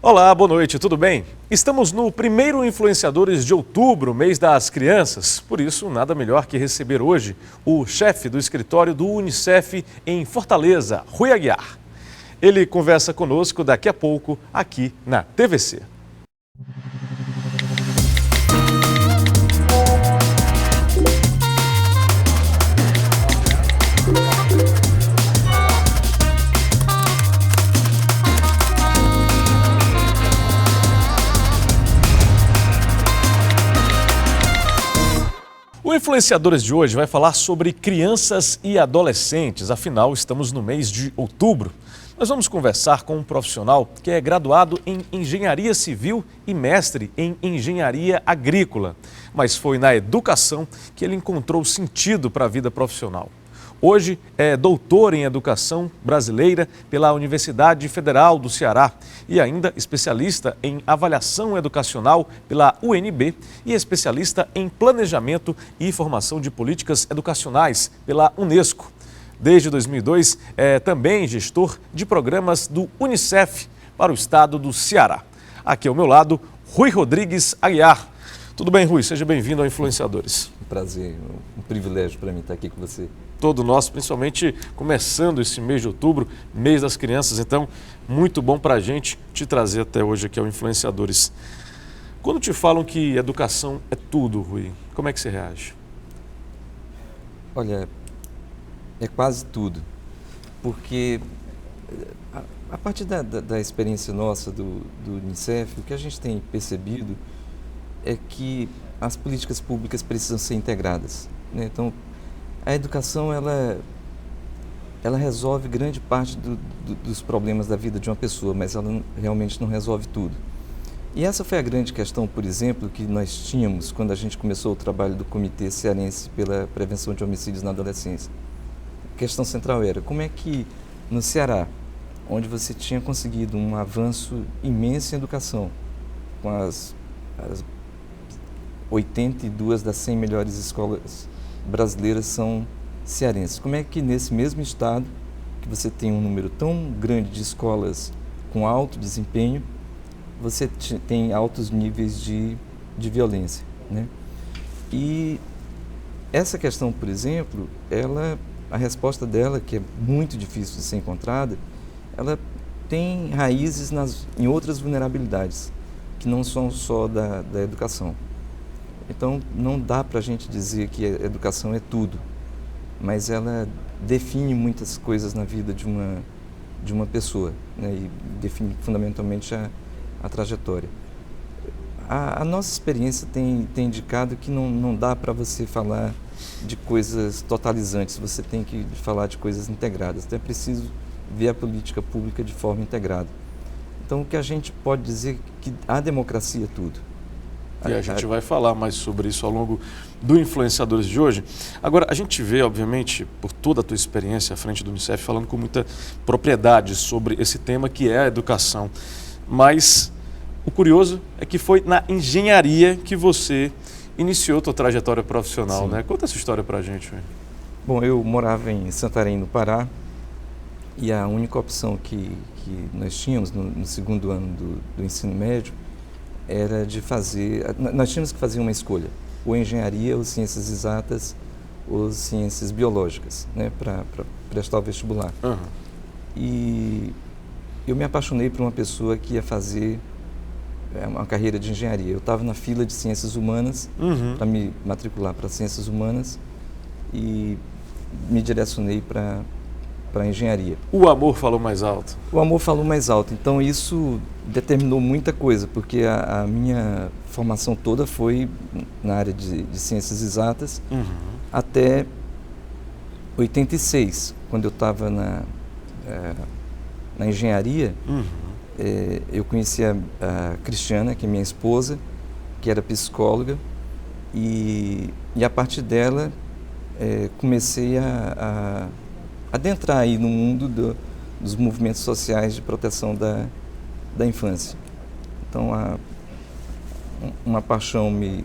Olá, boa noite, tudo bem? Estamos no primeiro Influenciadores de Outubro, mês das crianças. Por isso, nada melhor que receber hoje o chefe do escritório do Unicef em Fortaleza, Rui Aguiar. Ele conversa conosco daqui a pouco aqui na TVC. O Influenciadores de hoje vai falar sobre crianças e adolescentes, afinal estamos no mês de outubro. Nós vamos conversar com um profissional que é graduado em Engenharia Civil e mestre em Engenharia Agrícola, mas foi na educação que ele encontrou sentido para a vida profissional. Hoje é doutor em Educação Brasileira pela Universidade Federal do Ceará e ainda especialista em Avaliação Educacional pela UNB e especialista em Planejamento e Formação de Políticas Educacionais pela Unesco. Desde 2002, é também gestor de programas do Unicef para o estado do Ceará. Aqui ao meu lado, Rui Rodrigues Aguiar. Tudo bem, Rui? Seja bem-vindo ao Influenciadores. Um prazer, um privilégio para mim estar aqui com você. Todo nosso, principalmente começando esse mês de outubro, mês das crianças. Então, muito bom para a gente te trazer até hoje aqui ao Influenciadores. Quando te falam que educação é tudo, Rui, como é que você reage? Olha, é quase tudo, porque a partir da experiência nossa do Unicef, o que a gente tem percebido é que as políticas públicas precisam ser integradas, né? Então, a educação, ela resolve grande parte dos problemas da vida de uma pessoa, mas ela realmente não resolve tudo. E essa foi a grande questão, por exemplo, que nós tínhamos quando a gente começou o trabalho do Comitê Cearense pela Prevenção de Homicídios na Adolescência. A questão central era como é que no Ceará, onde você tinha conseguido um avanço imenso em educação, com as 82 das 100 melhores escolas brasileiras são cearenses. Como é que nesse mesmo estado, que você tem um número tão grande de escolas com alto desempenho, você tem altos níveis de violência, né? E essa questão, por exemplo, a resposta dela, que é muito difícil de ser encontrada, ela tem raízes em outras vulnerabilidades, que não são só da educação. Então, não dá para a gente dizer que a educação é tudo, mas ela define muitas coisas na vida de uma pessoa, né? E define fundamentalmente a trajetória. A nossa experiência tem indicado que não dá para você falar de coisas totalizantes, você tem que falar de coisas integradas. Então, é preciso ver a política pública de forma integrada. Então, o que a gente pode dizer é que a democracia é tudo. E a gente vai falar mais sobre isso ao longo do Influenciadores de hoje. Agora, a gente vê, obviamente, por toda a tua experiência à frente do Unicef, falando com muita propriedade sobre esse tema que é a educação. Mas o curioso é que foi na engenharia que você iniciou a tua trajetória profissional, né? Conta essa história pra gente. Véio. Bom, eu morava em Santarém, no Pará, e a única opção que nós tínhamos no segundo ano do ensino médio era de fazer, nós tínhamos que fazer uma escolha, ou engenharia, ou ciências exatas, ou ciências biológicas, né, para prestar o vestibular. Uhum. E eu me apaixonei por uma pessoa que ia fazer uma carreira de engenharia. Eu estava na fila de ciências humanas para me matricular para ciências humanas e me direcionei para engenharia. O amor falou mais alto? O amor falou mais alto. Então, isso determinou muita coisa, porque a minha formação toda foi na área de ciências exatas até 86, quando eu estava na engenharia. Eu conheci a Cristiana, que é minha esposa, que era psicóloga, e a partir dela comecei a adentrar aí no mundo dos movimentos sociais de proteção da infância. Então, uma paixão me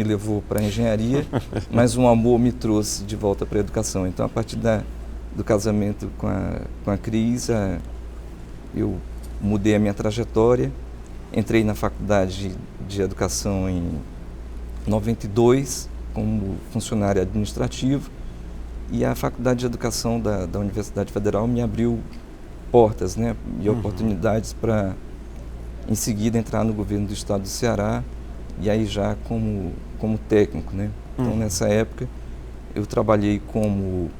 levou para a engenharia, mas um amor me trouxe de volta para a educação. Então, a partir do casamento com a Cris, eu mudei a minha trajetória Entrei na faculdade de educação em 92 como funcionário administrativo, e a faculdade de educação da Universidade Federal me abriu portas, né, e oportunidades para, em seguida, entrar no governo do estado do Ceará, e aí já como técnico, né. Então, nessa época, eu trabalhei como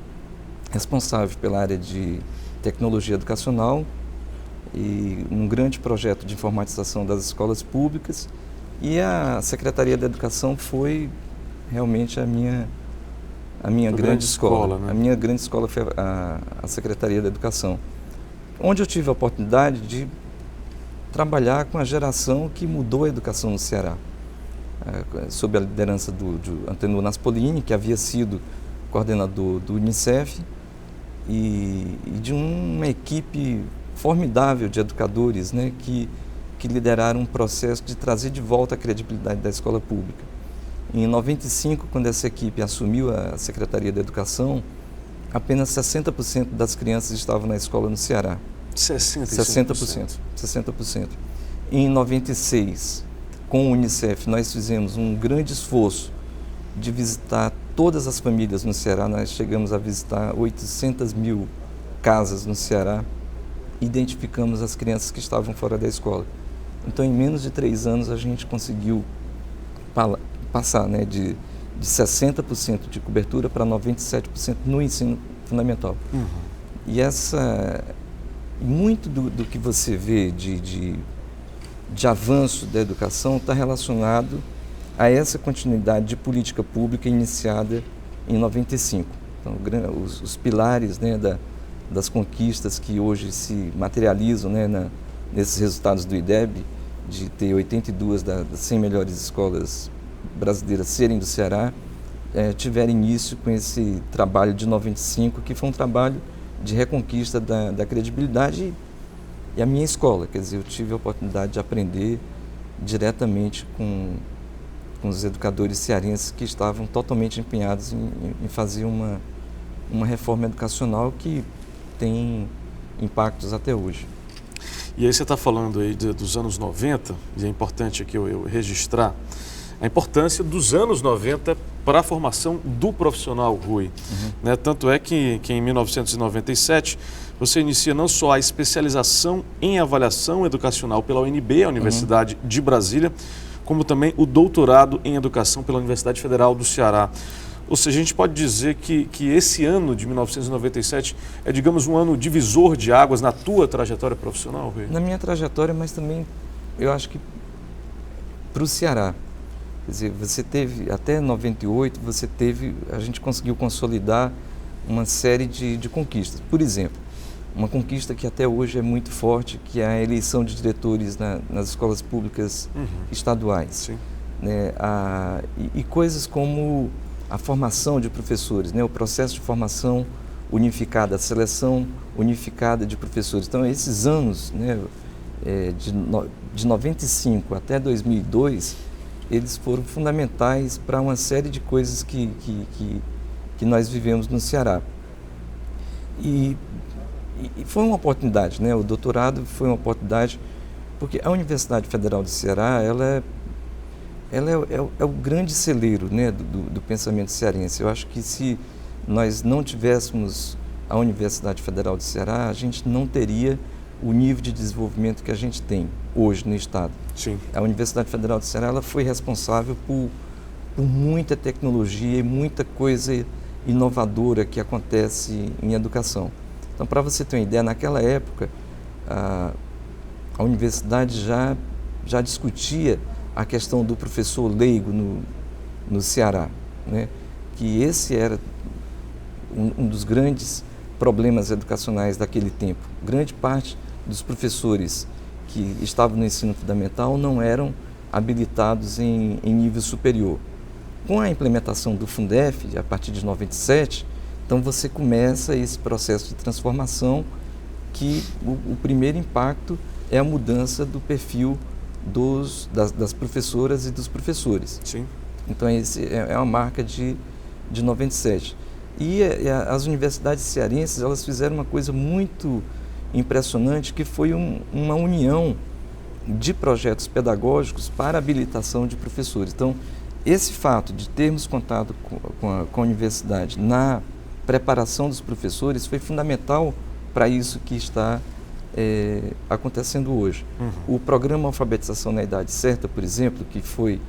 responsável pela área de tecnologia educacional e um grande projeto de informatização das escolas públicas, e a Secretaria da Educação foi realmente a minha grande escola. Né? A minha grande escola foi a Secretaria da Educação, onde eu tive a oportunidade de trabalhar com a geração que mudou a educação no Ceará, sob a liderança do Antenor Naspolini, que havia sido coordenador do Unicef, e de uma equipe formidável de educadores, né, que lideraram um processo de trazer de volta a credibilidade da escola pública. Em 95, quando essa equipe assumiu a Secretaria da Educação, apenas 60% das crianças estavam na escola no Ceará. 60%. 60%. Em 96, com o Unicef, nós fizemos um grande esforço de visitar todas as famílias no Ceará. Nós chegamos a visitar 800 mil casas no Ceará, identificamos as crianças que estavam fora da escola. Então, em menos de 3 anos, a gente conseguiu passar, né, de 60% de cobertura para 97% no ensino fundamental. E muito do que você vê de avanço da educação está relacionado a essa continuidade de política pública iniciada em 95. Então, os pilares, né, das conquistas que hoje se materializam, né, nesses resultados do IDEB, de ter 82 das 100 melhores escolas brasileiras serem do Ceará, tiveram início com esse trabalho de 95, que foi um trabalho de reconquista da credibilidade, e a minha escola, quer dizer, eu tive a oportunidade de aprender diretamente com os educadores cearenses que estavam totalmente empenhados em fazer uma reforma educacional que tem impactos até hoje. E aí você está falando aí dos anos 90, e é importante aqui eu registrar a importância dos anos 90 para a formação do profissional, Rui. Né? Tanto é que em 1997 você inicia não só a especialização em avaliação educacional pela UNB, a Universidade de Brasília, como também o doutorado em educação pela Universidade Federal do Ceará. Ou seja, a gente pode dizer que esse ano de 1997 é, digamos, um ano divisor de águas na tua trajetória profissional, Rui? Na minha trajetória, mas também, eu acho que para o Ceará. Quer dizer, você teve, até 98, a gente conseguiu consolidar uma série de conquistas. Por exemplo, uma conquista que até hoje é muito forte, que é a eleição de diretores nas escolas públicas estaduais. Sim. Né? E coisas como a formação de professores, né? O processo de formação unificada, a seleção unificada de professores. Então, esses anos, né, de 95 até 2002, eles foram fundamentais para uma série de coisas que nós vivemos no Ceará. E foi uma oportunidade, né? O doutorado foi uma oportunidade, porque a Universidade Federal do Ceará, ela é o grande celeiro, né, do pensamento cearense. Eu acho que se nós não tivéssemos a Universidade Federal do Ceará, a gente não teria o nível de desenvolvimento que a gente tem hoje no Estado. Sim. A Universidade Federal do Ceará, ela foi responsável por muita tecnologia e muita coisa inovadora que acontece em educação. Então, para você ter uma ideia, naquela época, a universidade já discutia a questão do professor leigo no Ceará, né? Que esse era um dos grandes problemas educacionais daquele tempo. Grande parte dos professores que estavam no ensino fundamental não eram habilitados em nível superior. Com a implementação do Fundef, a partir de 97, então você começa esse processo de transformação, que o primeiro impacto é a mudança do perfil das professoras e dos professores. Sim. Então, esse é uma marca de 97. E as universidades cearenses, elas fizeram uma coisa muito impressionante, que foi uma união de projetos pedagógicos para habilitação de professores. Então, esse fato de termos contato com a universidade na preparação dos professores foi fundamental para isso que está acontecendo hoje. O programa Alfabetização na Idade Certa, por exemplo, que foi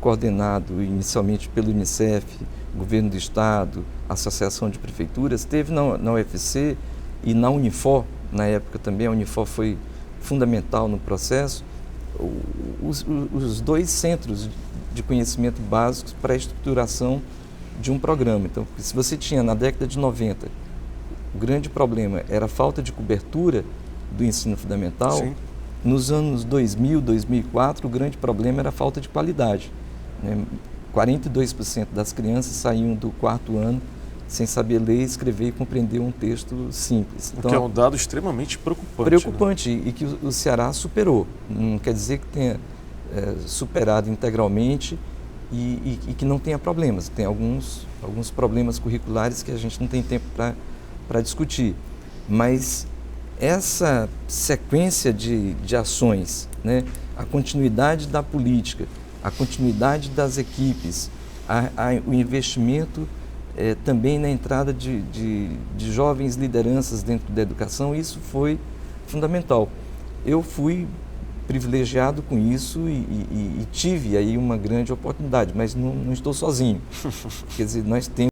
coordenado inicialmente pelo Unicef, Governo do Estado, Associação de Prefeituras, teve na UFC e na Unifor, na época também a Unifor foi fundamental no processo, os dois centros de conhecimento básicos para a estruturação de um programa. Então, se você tinha na década de 90, o grande problema era a falta de cobertura do ensino fundamental, sim. Nos anos 2000, 2004, o grande problema era a falta de qualidade, né? 42% das crianças saíam do quarto ano sem saber ler, escrever e compreender um texto simples. Então, o que é um dado extremamente preocupante. Preocupante, né? E que o Ceará superou. Não quer dizer que tenha superado integralmente e que não tenha problemas. Tem alguns problemas curriculares que a gente não tem tempo para discutir. Mas essa sequência de ações, né? A continuidade da política, a continuidade das equipes, o investimento também na entrada de jovens lideranças dentro da educação, isso foi fundamental. Eu fui privilegiado com isso e tive aí uma grande oportunidade, mas não estou sozinho. Quer dizer, nós temos